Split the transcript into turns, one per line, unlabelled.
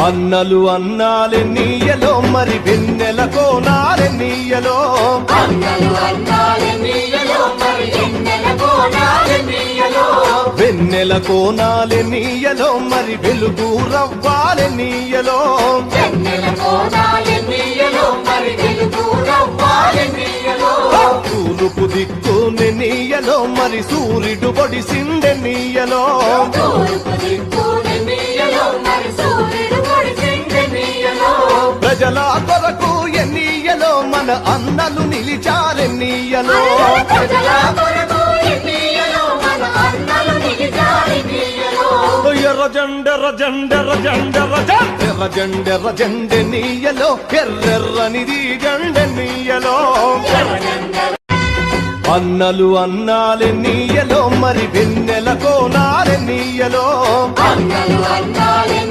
అన్నలు అన్నాలెన్నీయలో మరి వెన్నెల కోనాలెన్నీయలో వెన్నెల కోనాలెన్నీయలో మరి వెలుగు రవ్వాలెన్నీయలో తూర్పు దిక్కునెన్నీయలో మరి సూర్యుడు పొడిసిందెన్నీయలో ప్రజల కొరకు ఎన్నీయలో మన అన్నలు నిలిచారెన్నీయలో ఎర్రజెండెన్నీయలో ఎర్రెర్రనిది జెండెన్నీయలో అన్నలు అన్నాలెన్నీయలో మరి వెన్నెల కోనాలెన్నీయలో